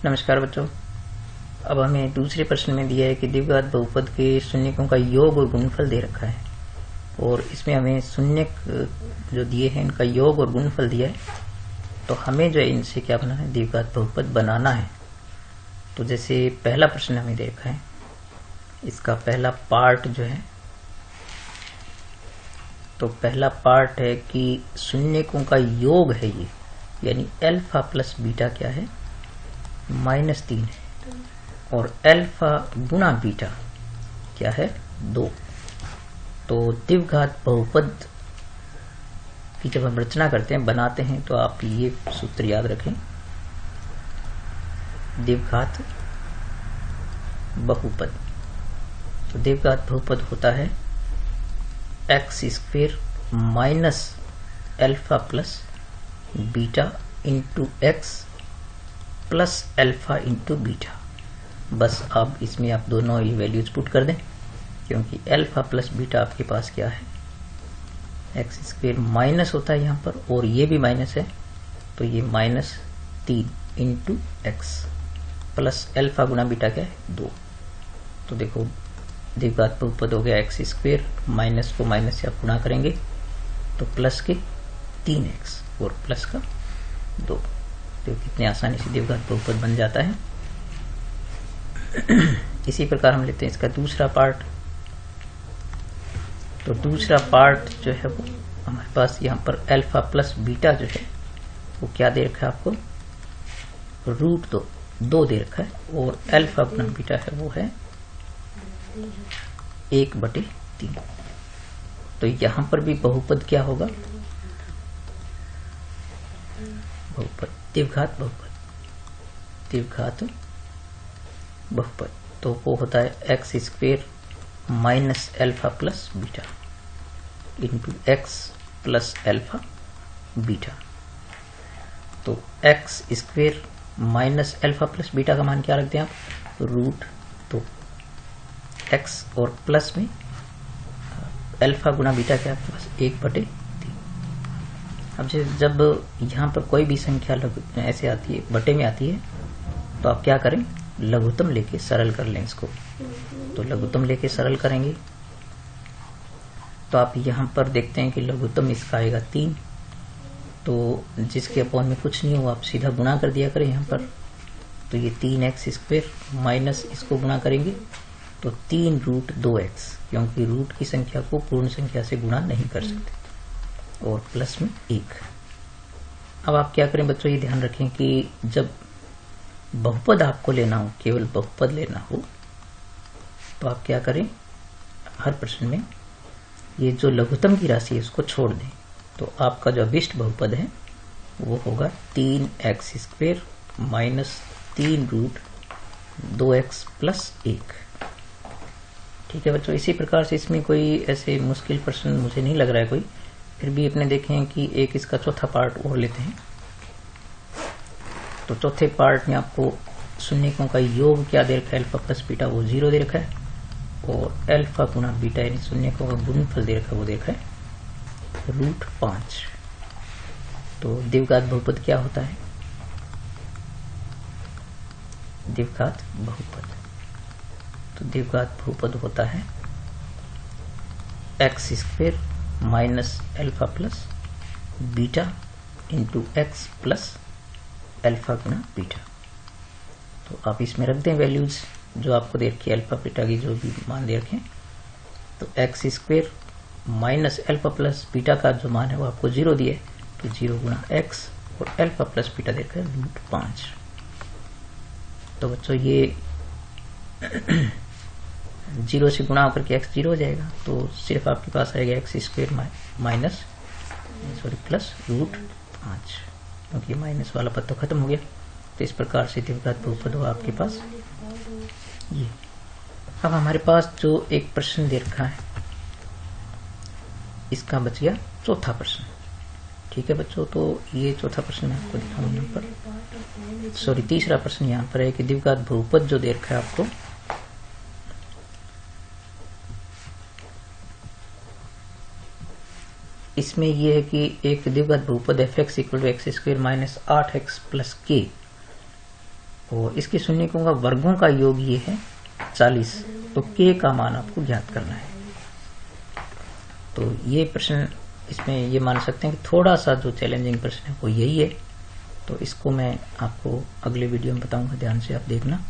नमस्कार बच्चों। अब हमें दूसरे प्रश्न में दिया है कि द्विघात बहुपद के शून्यकों का योग और गुणनफल दे रखा है और इसमें हमें शून्यक जो दिए हैं इनका योग और गुणनफल दिया है। तो हमें जो है इनसे क्या बनाना है, द्विघात बहुपद बनाना है। तो जैसे पहला प्रश्न हमें दे रखा है, इसका पहला पार्ट जो है, तो पहला पार्ट है कि शून्यकों का योग है ये, यानी अल्फा प्लस बीटा क्या है, -3 है, और अल्फा गुणा बीटा क्या है, 2। तो द्विघात बहुपद की जब हम रचना करते हैं, बनाते हैं, तो आप ये सूत्र याद रखें। द्विघात बहुपद, तो द्विघात बहुपद होता है x² minus alpha plus beta into x plus alpha into beta. बस अब इसमें आप दोनों ही वैल्यूज पुट कर दें, क्योंकि अल्फा प्लस बीटा आपके पास क्या है, x² माइनस होता है यहाँ पर, और ये भी माइनस है, तो ये -3 इंटू एक्स प्लस अल्फा गुणा बीटा क्या है, 2। तो देखो द्विघात बहुपद हो गया x², माइनस को माइनस से आप गुणा करेंगे तो प्लस के 3x और प्लस का 2। तो कितने आसानी से द्विघात बहुपद बन जाता है। इसी प्रकार हम लेते हैं इसका दूसरा पार्ट। तो दूसरा पार्ट जो है वो हमारे पास यहाँ पर अल्फा प्लस बीटा जो है वो क्या दे रखा है आपको, √2 दे रखा है, और अल्फा गुणा बीटा है वो है 1/3। तो यहाँ पर भी बहुपद क्या होगा, बहुपद द्विघात बहुपद, द्विघात बहुपद। तो वो होता है x² minus alpha plus beta into x plus alpha beta. तो x² minus alpha plus beta का मान क्या रखते हैं आप, √2 x, और प्लस में अल्फा गुणा बीटा क्या आपके पास, 1/3। अब जब यहाँ पर कोई भी संख्या ऐसे आती है, बटे में आती है, तो आप क्या करें, लघुत्तम लेके सरल कर लें इसको। तो लघुत्तम लेके सरल करेंगे तो आप यहाँ पर देखते हैं कि लघुत्तम इसका आएगा 3। तो जिसके अपॉन में कुछ नहीं हो, आप सीधा गुणा कर दिया करें यहाँ पर। तो ये 3x² माइनस इसको गुणा करेंगे तो 3√2x, क्योंकि रूट की संख्या को पूर्ण संख्या से गुणा नहीं कर सकते, और प्लस में 1। अब आप क्या करें बच्चों, ये ध्यान रखें कि जब बहुपद आपको लेना हो, केवल बहुपद लेना हो, तो आप क्या करें, हर प्रश्न में ये जो लघुत्तम की राशि है उसको छोड़ दें। तो आपका जो अभिष्ट बहुपद है वो होगा 3x² माइनस 3√2x प्लस 1। ठीक है बच्चों। इसी प्रकार से इसमें कोई ऐसे मुश्किल प्रश्न मुझे नहीं लग रहा है कोई, फिर भी अपने देखें कि एक इसका चौथा पार्ट और लेते हैं। तो चौथे पार्ट में आपको शून्यकों का योग क्या दे रखा है, अल्फा प्लस बीटा वो 0 दे रखा है, और अल्फा गुणा बीटा यानी शून्यकों का गुणनफल दे रखा है वो दे रखा है √5। तो द्विघात बहुपद क्या होता है, द्विघात बहुपद, तो द्विघात बहुपद होता है x² minus alpha plus beta into x plus alpha गुणा बीटा। तो आप इसमें रख दें वैल्यूज जो आपको दे रखी है, अल्फा बीटा की जो भी मान दे रखे। तो x² minus alpha plus beta का जो मान है वो आपको 0 दिए, तो 0 गुणा एक्स, और अल्फा प्लस बीटा दे रखा है √5। तो बच्चों ये 0 से गुणा होकर के x 0 हो जाएगा, तो सिर्फ आपके पास आएगा x² माइनस प्लस √5, क्योंकि माइनस वाला पद तो खत्म हो गया। तो इस प्रकार से द्विघात बहुपद हो आपके पास ये। अब हमारे पास जो एक प्रश्न दे रखा है, इसका बच गया चौथा प्रश्न। ठीक है बच्चों, तो ये चौथा प्रश्न मैं आपको दिखाऊंगा यहाँ पर, सॉरी तीसरा प्रश्न यहाँ पर है कि द्विघात बहुपद जो दे रखा है आपको, इसमें यह है कि एक द्विघात बहुपद f(x) = x² minus 8x plus k और इसके शून्यकों का वर्गों का योग ये है 40। तो k का मान आपको ज्ञात करना है। तो ये प्रश्न इसमें ये मान सकते हैं कि थोड़ा सा जो चैलेंजिंग प्रश्न है वो यही है। तो इसको मैं आपको अगले वीडियो में बताऊंगा, ध्यान से आप देखना।